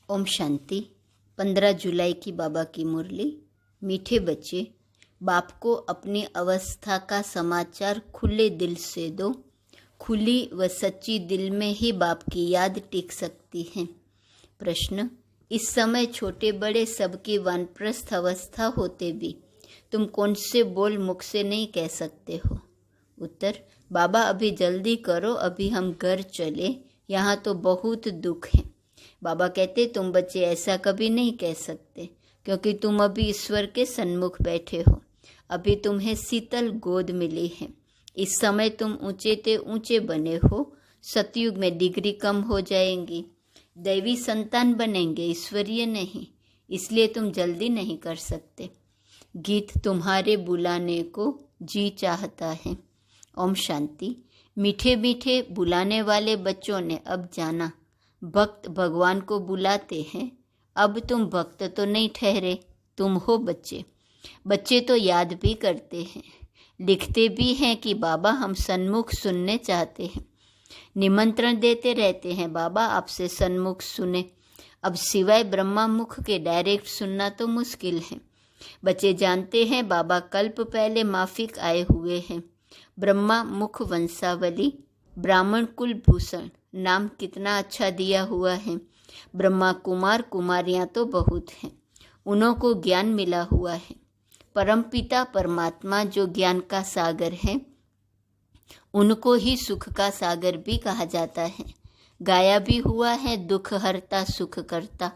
ओम शांति। 15 जुलाई की बाबा की मुरली। मीठे बच्चे, बाप को अपनी अवस्था का समाचार खुले दिल से दो। खुली व सच्ची दिल में ही बाप की याद टिक सकती है। प्रश्न: इस समय छोटे बड़े सबकी वानप्रस्थ अवस्था होते भी तुम कौन से बोल मुख से नहीं कह सकते हो? उत्तर: बाबा अभी जल्दी करो, अभी हम घर चले, यहाँ तो बहुत दुख है। बाबा कहते तुम बच्चे ऐसा कभी नहीं कह सकते, क्योंकि तुम अभी ईश्वर के सन्मुख बैठे हो। अभी तुम्हें शीतल गोद मिली है। इस समय तुम ऊंचे ते ऊंचे बने हो। सतयुग में डिग्री कम हो जाएंगी। दैवी संतान बनेंगे, ईश्वरीय नहीं। इसलिए तुम जल्दी नहीं कर सकते। गीत तुम्हारे बुलाने को जी चाहता है। ओम शांति। मीठे मीठे बुलाने वाले बच्चों ने अब जाना, भक्त भगवान को बुलाते हैं। अब तुम भक्त तो नहीं ठहरे, तुम हो बच्चे। बच्चे तो याद भी करते हैं, लिखते भी हैं कि बाबा हम सन्मुख सुनने चाहते हैं। निमंत्रण देते रहते हैं, बाबा आपसे सन्मुख सुने। अब सिवाय ब्रह्मा मुख के डायरेक्ट सुनना तो मुश्किल है। बच्चे जानते हैं बाबा कल्प पहले माफिक आए हुए हैं। ब्रह्मा मुख वंशावली, ब्राह्मण कुल भूषण, नाम कितना अच्छा दिया हुआ है। ब्रह्मा कुमार कुमारियाँ तो बहुत हैं, उन्हों को ज्ञान मिला हुआ है। परमपिता परमात्मा जो ज्ञान का सागर है, उनको ही सुख का सागर भी कहा जाता है। गाया भी हुआ है, दुख हरता सुख करता,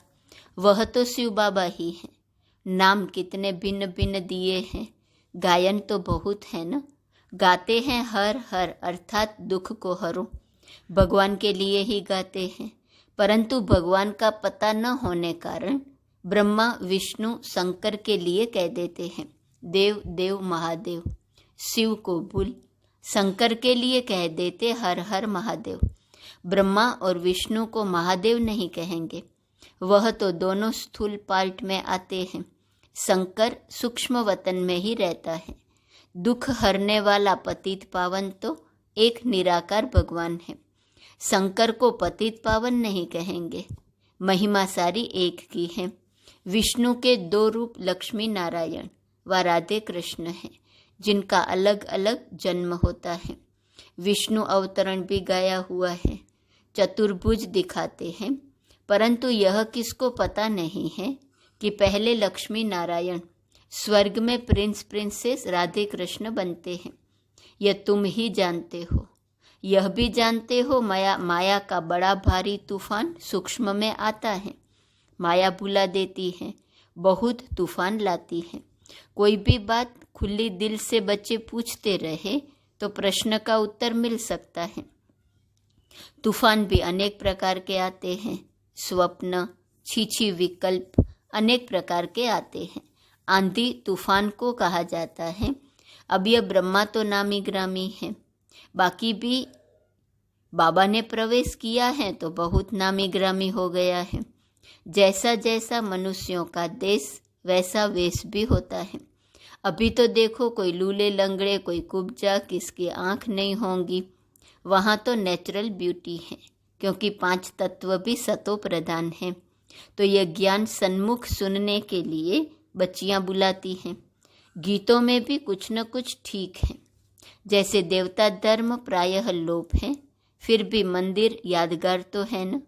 वह तो शिव बाबा ही है। नाम कितने भिन्न भिन्न दिए हैं, गायन तो बहुत है न। गाते हैं हर हर अर्थात दुख को हरो, भगवान के लिए ही गाते हैं। परंतु भगवान का पता न होने कारण ब्रह्मा विष्णु शंकर के लिए कह देते हैं देव देव महादेव। शिव को भूल शंकर के लिए कह देते हर हर महादेव। ब्रह्मा और विष्णु को महादेव नहीं कहेंगे, वह तो दोनों स्थूल पार्ट में आते हैं। शंकर सूक्ष्म वतन में ही रहता है। दुख हरने वाला पतित पावन तो एक निराकार भगवान है। शंकर को पतित पावन नहीं कहेंगे, महिमा सारी एक की है। विष्णु के 2 रूप लक्ष्मी नारायण व राधे कृष्ण हैं, जिनका अलग अलग जन्म होता है। विष्णु अवतरण भी गाया हुआ है, चतुर्भुज दिखाते हैं। परंतु यह किसको पता नहीं है कि पहले लक्ष्मी नारायण स्वर्ग में प्रिंस प्रिंसेस राधे कृष्ण बनते हैं। यह तुम ही जानते हो। यह भी जानते हो माया का बड़ा भारी तूफान सूक्ष्म में आता है। माया भुला देती है, बहुत तूफान लाती है। कोई भी बात खुली दिल से बच्चे पूछते रहे तो प्रश्न का उत्तर मिल सकता है। तूफान भी अनेक प्रकार के आते हैं। स्वप्न, छीछी विकल्प अनेक प्रकार के आते हैं। आंधी तूफान को कहा जाता है। अब यह ब्रह्मा तो नामी ग्रामी है, बाकी भी बाबा ने प्रवेश किया है तो बहुत नामी ग्रामी हो गया है। जैसा जैसा मनुष्यों का देश वैसा वेश भी होता है। अभी तो देखो, कोई लूले लंगड़े, कोई कुब्जा, किसकी आंख नहीं होंगी। वहाँ तो नेचुरल ब्यूटी है, क्योंकि 5 तत्व भी सतो प्रधान हैं। तो यह ज्ञान सन्मुख सुनने के लिए बच्चियाँ बुलाती हैं। गीतों में भी कुछ न कुछ ठीक है। जैसे देवता धर्म प्रायः लोप है, फिर भी मंदिर यादगार तो है न।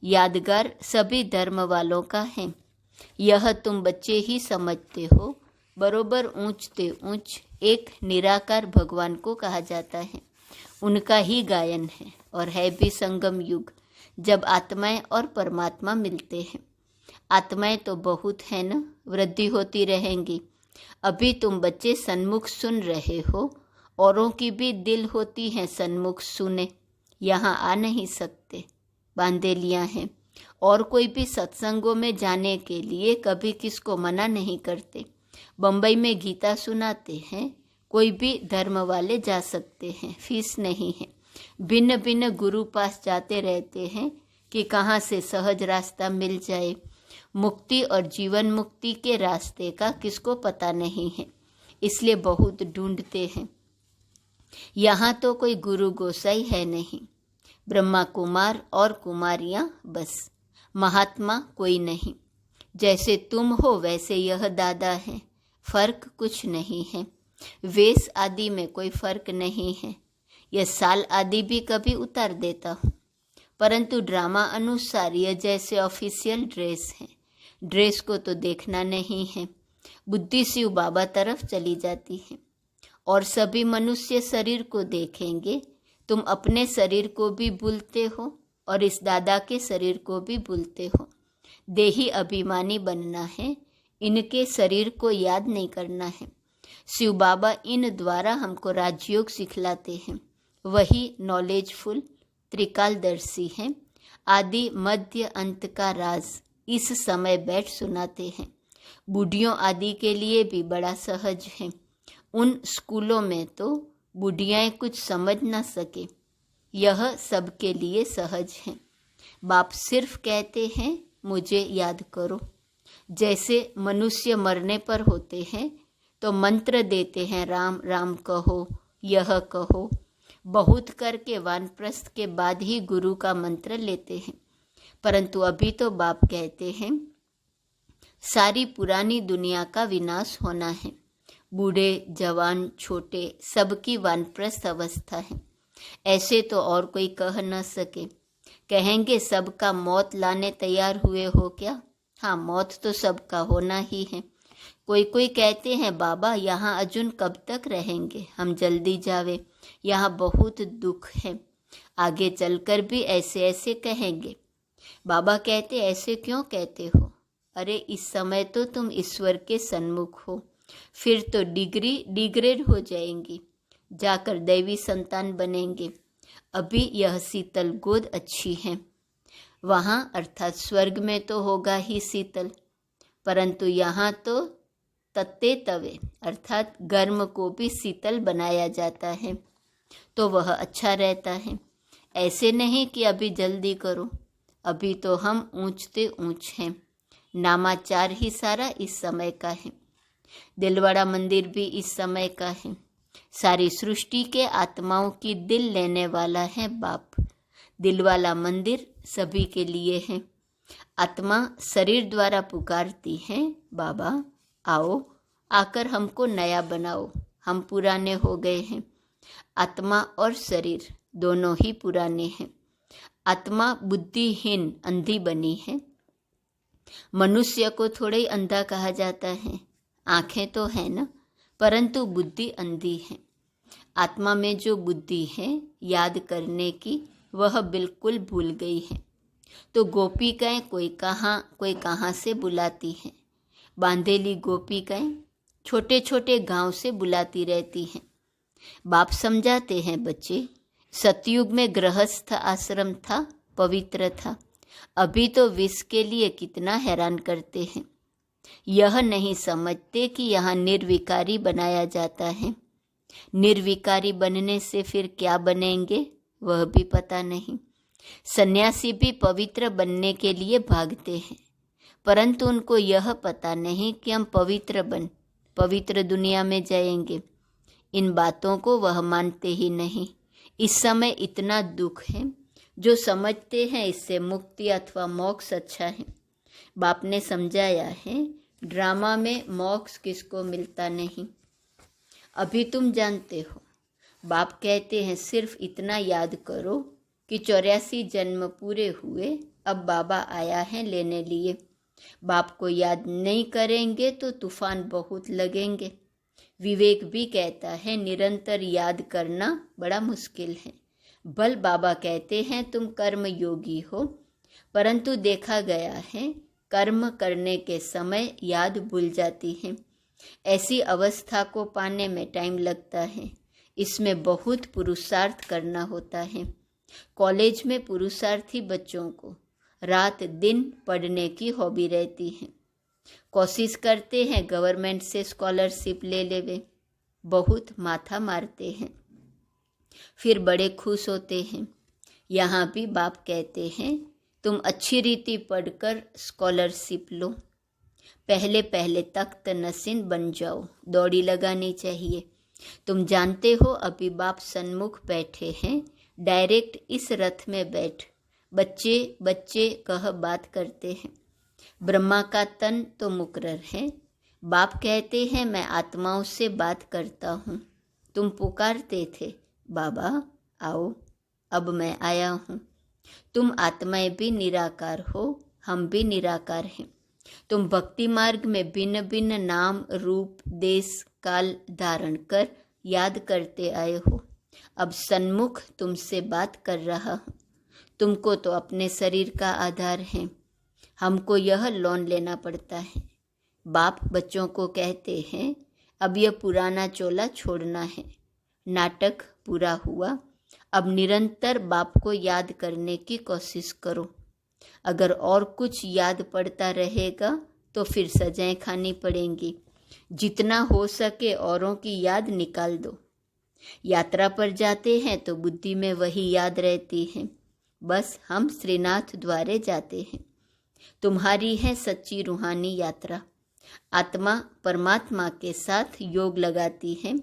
यादगार सभी धर्म वालों का है। यह तुम बच्चे ही समझते हो। बरोबर ऊंचते ऊंच एक निराकार भगवान को कहा जाता है। उनका ही गायन है और है भी संगम युग, जब आत्माएं और परमात्मा मिलते हैं। आत्माएं तो बहुत है न, वृद्धि होती रहेंगी। अभी तुम बच्चे सन्मुख सुन रहे हो, औरों की भी दिल होती है सन्मुख सुने, यहाँ आ नहीं सकते, बांधेलियाँ हैं। और कोई भी सत्संगों में जाने के लिए कभी किसको मना नहीं करते। बम्बई में गीता सुनाते हैं, कोई भी धर्म वाले जा सकते हैं, फीस नहीं है। भिन्न भिन्न गुरु पास जाते रहते हैं कि कहाँ से सहज रास्ता मिल जाए। मुक्ति और जीवन मुक्ति के रास्ते का किसको पता नहीं है, इसलिए बहुत ढूंढते हैं। यहाँ तो कोई गुरु गोसाई है नहीं, ब्रह्मा कुमार और कुमारियाँ बस। महात्मा कोई नहीं, जैसे तुम हो वैसे यह दादा है, फर्क कुछ नहीं है। वेश आदि में कोई फर्क नहीं है, यह साल आदि भी कभी उतार देता हूँ, परंतु ड्रामा अनुसार यह जैसे ऑफिशियल ड्रेस है, ड्रेस को तो देखना नहीं है। बुद्धि शिव बाबा तरफ चली जाती है और सभी मनुष्य शरीर को देखेंगे। तुम अपने शरीर को भी भूलते हो और इस दादा के शरीर को भी भूलते हो। देही अभिमानी बनना है, इनके शरीर को याद नहीं करना है। शिव बाबा इन द्वारा हमको राजयोग सिखलाते हैं, वही नॉलेजफुल त्रिकालदर्शी हैं। आदि मध्य अंत का राज इस समय बैठ सुनाते हैं। बूढ़ियों आदि के लिए भी बड़ा सहज है। उन स्कूलों में तो बूढ़ियाएं कुछ समझ ना सके, यह सबके लिए सहज है। बाप सिर्फ कहते हैं मुझे याद करो। जैसे मनुष्य मरने पर होते हैं तो मंत्र देते हैं, राम राम कहो, यह कहो। बहुत करके वानप्रस्थ के बाद ही गुरु का मंत्र लेते हैं, परंतु अभी तो बाप कहते हैं सारी पुरानी दुनिया का विनाश होना है। बूढ़े जवान छोटे सबकी वानप्रस्थ अवस्था है। ऐसे तो और कोई कह न सके। कहेंगे सबका मौत लाने तैयार हुए हो क्या? हाँ, मौत तो सबका होना ही है। कोई कहते हैं बाबा यहाँ अर्जुन कब तक रहेंगे, हम जल्दी जावे, यहाँ बहुत दुख है। आगे चलकर भी ऐसे ऐसे कहेंगे। बाबा कहते ऐसे क्यों कहते हो? अरे इस समय तो तुम ईश्वर के सन्मुख हो, फिर तो डिग्री डिग्रेड हो जाएंगी, जाकर दैवी संतान बनेंगे। अभी यह शीतल गोद अच्छी है, वहाँ अर्थात स्वर्ग में तो होगा ही शीतल, परंतु यहाँ तो तत्ते तवे अर्थात गर्म को भी शीतल बनाया जाता है, तो वह अच्छा रहता है। ऐसे नहीं कि अभी जल्दी करो, अभी तो हम ऊंचते ऊंच हैं। नामाचार ही सारा इस समय का है। दिलवाड़ा मंदिर भी इस समय का है। सारी सृष्टि के आत्माओं की दिल लेने वाला है बाप। दिलवाला मंदिर सभी के लिए है। आत्मा शरीर द्वारा पुकारती है, बाबा आओ, आकर हमको नया बनाओ, हम पुराने हो गए हैं। आत्मा और शरीर दोनों ही पुराने हैं। आत्मा बुद्धिहीन अंधी बनी है। मनुष्य को थोड़ा ही अंधा कहा जाता है, आंखें तो है ना, परंतु बुद्धि अंधी है। आत्मा में जो बुद्धि है याद करने की, वह बिल्कुल भूल गई है। तो गोपिकाएं कोई कहाँ से बुलाती हैं। बांधेली गोपिकाएं छोटे छोटे गांव से बुलाती रहती हैं। बाप समझाते हैं, बच्चे सतयुग में गृहस्थ आश्रम था, पवित्र था। अभी तो विष के लिए कितना हैरान करते हैं। यह नहीं समझते कि यहाँ निर्विकारी बनाया जाता है। निर्विकारी बनने से फिर क्या बनेंगे वह भी पता नहीं। सन्यासी भी पवित्र बनने के लिए भागते हैं, परंतु उनको यह पता नहीं कि हम पवित्र दुनिया में जाएंगे। इन बातों को वह मानते ही नहीं। इस समय इतना दुख है, जो समझते हैं इससे मुक्ति अथवा मोक्ष अच्छा है। बाप ने समझाया है, ड्रामा में मोक्ष किसको मिलता नहीं। अभी तुम जानते हो। बाप कहते हैं सिर्फ इतना याद करो कि 84 जन्म पूरे हुए, अब बाबा आया है लेने लिए। बाप को याद नहीं करेंगे तो तूफान बहुत लगेंगे। विवेक भी कहता है निरंतर याद करना बड़ा मुश्किल है। बल बाबा कहते हैं तुम कर्म योगी हो, परंतु देखा गया है कर्म करने के समय याद भूल जाती है। ऐसी अवस्था को पाने में टाइम लगता है। इसमें बहुत पुरुषार्थ करना होता है। कॉलेज में पुरुषार्थी बच्चों को रात दिन पढ़ने की हॉबी रहती है। कोशिश करते हैं गवर्नमेंट से स्कॉलरशिप ले लेवे, बहुत माथा मारते हैं, फिर बड़े खुश होते हैं। यहाँ भी बाप कहते हैं तुम अच्छी रीति पढ़कर स्कॉलरशिप लो, पहले तख्त नसीन बन जाओ, दौड़ी लगानी चाहिए। तुम जानते हो अभी बाप सन्मुख बैठे हैं, डायरेक्ट इस रथ में बैठ बच्चे बच्चे कह बात करते हैं। ब्रह्मा का तन तो मुकर्रर है। बाप कहते हैं मैं आत्माओं से बात करता हूँ। तुम पुकारते थे बाबा आओ, अब मैं आया हूँ। तुम आत्माएं भी निराकार हो, हम भी निराकार हैं। तुम भक्ति मार्ग में भिन्न भिन्न नाम रूप देश काल धारण कर याद करते आए हो। अब सन्मुख तुमसे बात कर रहा हूँ। तुमको तो अपने शरीर का आधार है, हमको यह लोन लेना पड़ता है। बाप बच्चों को कहते हैं अब यह पुराना चोला छोड़ना है। नाटक पूरा हुआ, अब निरंतर बाप को याद करने की कोशिश करो। अगर और कुछ याद पड़ता रहेगा तो फिर सजाएं खानी पड़ेंगी। जितना हो सके औरों की याद निकाल दो। यात्रा पर जाते हैं तो बुद्धि में वही याद रहती है, बस हम श्रीनाथ द्वारे जाते हैं। तुम्हारी है सच्ची रूहानी यात्रा। आत्मा परमात्मा के साथ योग लगाती है,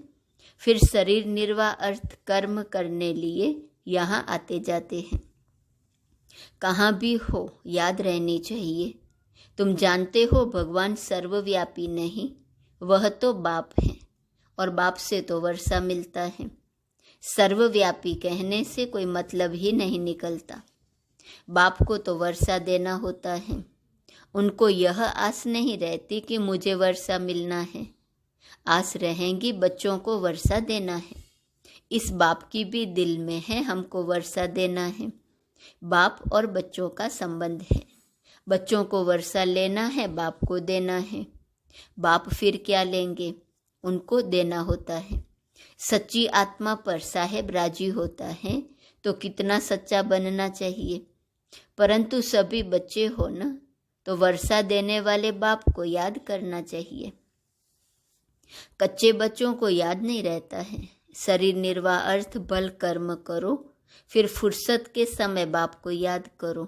फिर शरीर निर्वाह अर्थ कर्म करने लिए यहाँ आते जाते हैं। कहाँ भी हो याद रहनी चाहिए। तुम जानते हो भगवान सर्वव्यापी नहीं, वह तो बाप है और बाप से तो वर्षा मिलता है। सर्वव्यापी कहने से कोई मतलब ही नहीं निकलता। बाप को तो वर्षा देना होता है। उनको यह आस नहीं रहती कि मुझे वर्षा मिलना है, आस रहेंगी बच्चों को वर्षा देना है। इस बाप की भी दिल में है हमको वर्षा देना है। बाप और बच्चों का संबंध है। बच्चों को वर्षा लेना है, बाप को देना है। बाप फिर क्या लेंगे, उनको देना होता है। सच्ची आत्मा पर साहेब राजी होता है तो कितना सच्चा बनना चाहिए। परंतु सभी बच्चे हो ना, तो वर्षा देने वाले बाप को याद करना चाहिए। कच्चे बच्चों को याद नहीं रहता है। शरीर निर्वाह अर्थ बल कर्म करो, फिर फुर्सत के समय बाप को याद करो।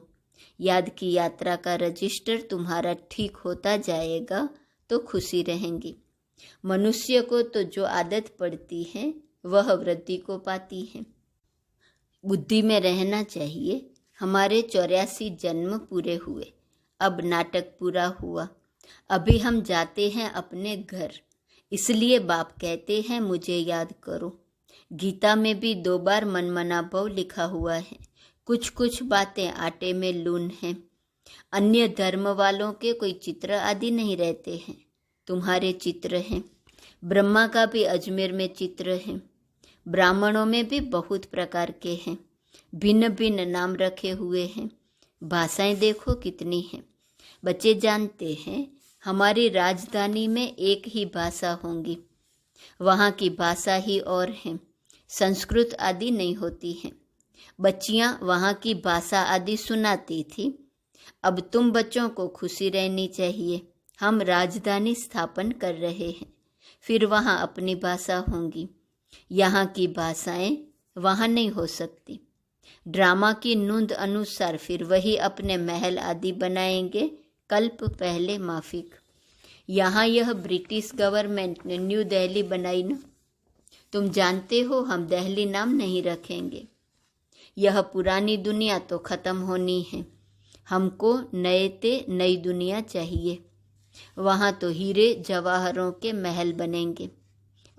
याद की यात्रा का रजिस्टर तुम्हारा ठीक होता जाएगा तो खुशी रहेंगी। मनुष्य को तो जो आदत पड़ती है वह वृद्धि को पाती है। बुद्धि में रहना चाहिए। हमारे 84 जन्म पूरे हुए, अब नाटक पूरा हुआ। अभी हम जाते हैं अपने घर, इसलिए बाप कहते हैं मुझे याद करो। गीता में भी 2 बार मनमना भव लिखा हुआ है। कुछ कुछ बातें आटे में लून हैं। अन्य धर्म वालों के कोई चित्र आदि नहीं रहते हैं, तुम्हारे चित्र हैं। ब्रह्मा का भी अजमेर में चित्र है। ब्राह्मणों में भी बहुत प्रकार के हैं, भिन्न भिन्न नाम रखे हुए हैं। भाषाएं देखो कितनी हैं। बच्चे जानते हैं हमारी राजधानी में एक ही भाषा होंगी, वहाँ की भाषा ही और है, संस्कृत आदि नहीं होती है। बच्चियाँ वहाँ की भाषा आदि सुनाती थी। अब तुम बच्चों को खुशी रहनी चाहिए। हम राजधानी स्थापन कर रहे हैं, फिर वहाँ अपनी भाषा होंगी। यहाँ की भाषाएं वहाँ नहीं हो सकती। ड्रामा की नूंद अनुसार फिर वही अपने महल आदि बनाएंगे। कल्प पहले माफिक। यहाँ यह ब्रिटिश गवर्नमेंट ने न्यू दिल्ली बनाई ना, तुम जानते हो हम दिल्ली नाम नहीं रखेंगे। यह पुरानी दुनिया तो ख़त्म होनी है, हमको नई दुनिया चाहिए। वहाँ तो हीरे जवाहरों के महल बनेंगे,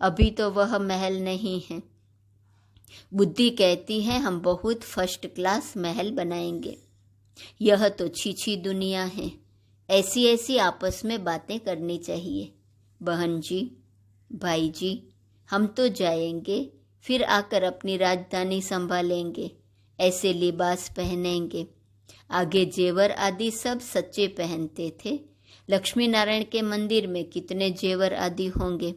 अभी तो वह महल नहीं है। बुद्धि कहती है हम बहुत फर्स्ट क्लास महल बनाएंगे। यह तो छीछी दुनिया है। ऐसी ऐसी आपस में बातें करनी चाहिए। बहन जी, भाई जी, हम तो जाएंगे, फिर आकर अपनी राजधानी संभालेंगे। ऐसे लिबास पहनेंगे। आगे जेवर आदि सब सच्चे पहनते थे। लक्ष्मी नारायण के मंदिर में कितने जेवर आदि होंगे।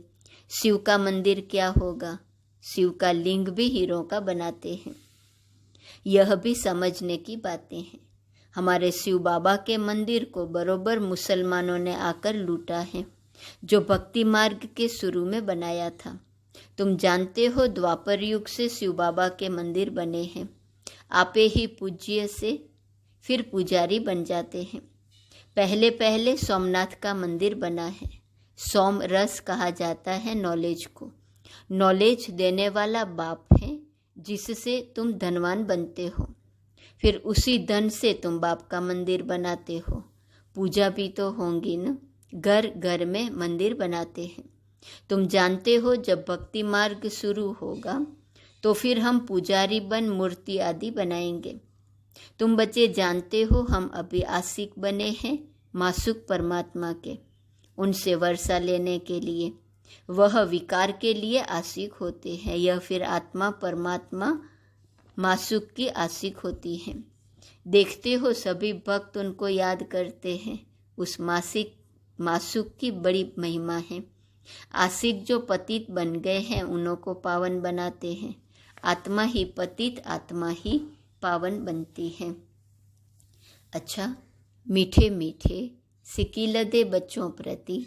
शिव का मंदिर क्या होगा। शिव का लिंग भी हीरों का बनाते हैं। यह भी समझने की बातें हैं। हमारे शिव बाबा के मंदिर को बरोबर मुसलमानों ने आकर लूटा है, जो भक्ति मार्ग के शुरू में बनाया था। तुम जानते हो द्वापर युग से शिव बाबा के मंदिर बने हैं। आपे ही पूज्य से फिर पुजारी बन जाते हैं। पहले पहले सोमनाथ का मंदिर बना है। सोम रस कहा जाता है नॉलेज को। नॉलेज देने वाला बाप है, जिससे तुम धनवान बनते हो। फिर उसी धन से तुम बाप का मंदिर बनाते हो। पूजा भी तो होंगी न, घर घर में मंदिर बनाते हैं। तुम जानते हो जब भक्ति मार्ग शुरू होगा तो फिर हम पुजारी बन मूर्ति आदि बनाएंगे। तुम बच्चे जानते हो हम अभी आशिक बने हैं मासुक परमात्मा के, उनसे वर्षा लेने के लिए। वह विकार के लिए आशिक होते हैं, यह फिर आत्मा परमात्मा मासुक की आशिक होती है। देखते हो सभी भक्त उनको याद करते हैं। उस मासुक की बड़ी महिमा है। आशिक जो पतित बन गए हैं उन्हों को पावन बनाते हैं। आत्मा ही पतित, आत्मा ही पावन बनती है। अच्छा, मीठे मीठे सिकिलदे बच्चों प्रति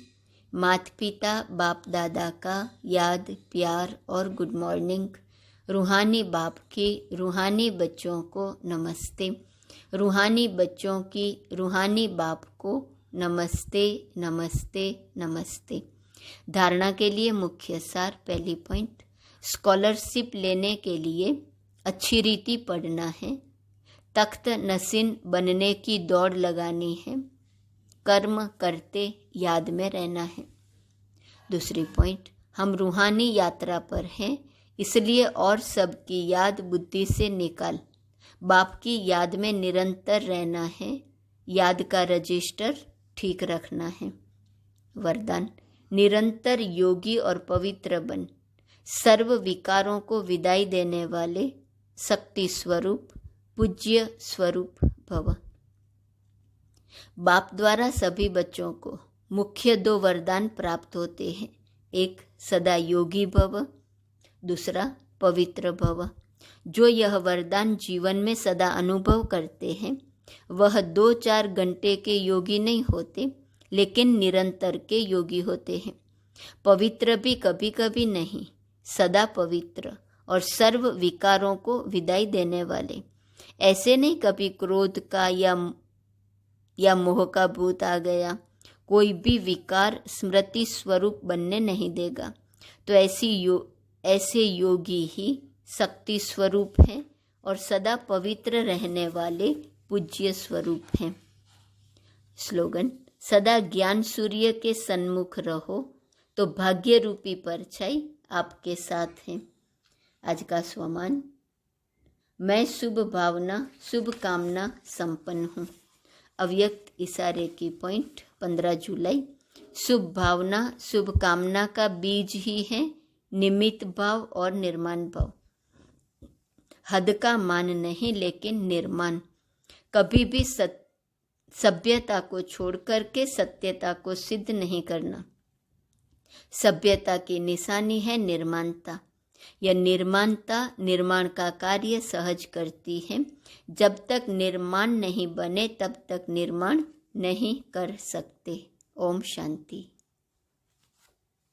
माता पिता बाप दादा का याद, प्यार और गुड मॉर्निंग। रूहानी बाप की रूहानी बच्चों को नमस्ते। रूहानी बच्चों की रूहानी बाप को नमस्ते नमस्ते नमस्ते। धारणा के लिए मुख्य सार। पहली पॉइंट, स्कॉलरशिप लेने के लिए अच्छी रीति पढ़ना है। तख्त नसीन बनने की दौड़ लगानी है। कर्म करते याद में रहना है। दूसरी पॉइंट, हम रूहानी यात्रा पर हैं, इसलिए और सबकी याद बुद्धि से निकाल बाप की याद में निरंतर रहना है। याद का रजिस्टर ठीक रखना है। वरदान, निरंतर योगी और पवित्र बन, सर्व विकारों को विदाई देने वाले शक्ति स्वरूप पूज्य स्वरूप भव। बाप द्वारा सभी बच्चों को मुख्य 2 वरदान प्राप्त होते हैं। एक, सदा योगी भव, दूसरा पवित्र भव। जो यह वरदान जीवन में सदा अनुभव करते हैं वह 2-4 घंटे के योगी नहीं होते, लेकिन निरंतर के योगी होते हैं। पवित्र भी कभी कभी नहीं, सदा पवित्र और सर्व विकारों को विदाई देने वाले। ऐसे नहीं कभी क्रोध का या मोह का भूत आ गया, कोई भी विकार स्मृति स्वरूप बनने नहीं देगा। तो ऐसे योगी ही शक्ति स्वरूप हैं और सदा पवित्र रहने वाले पूज्य स्वरूप हैं। स्लोगन, सदा ज्ञान सूर्य के सन्मुख रहो तो भाग्य रूपी परछाई आपके साथ है। आज का स्वमान, मैं शुभ भावना शुभ कामना संपन्न हूँ। अव्यक्त इशारे की पॉइंट 15 जुलाई। शुभ भावना शुभ कामना का बीज ही है निमित्त भाव और निर्माण भाव। हद का मान नहीं लेकिन निर्माण। कभी भी सभ्यता को छोड़ करके सत्यता को सिद्ध नहीं करना। सभ्यता की निशानी है निर्माणता। यह निर्माणता निर्माण का कार्य सहज करती है। जब तक निर्माण नहीं बने तब तक निर्माण नहीं कर सकते। ओम शांति।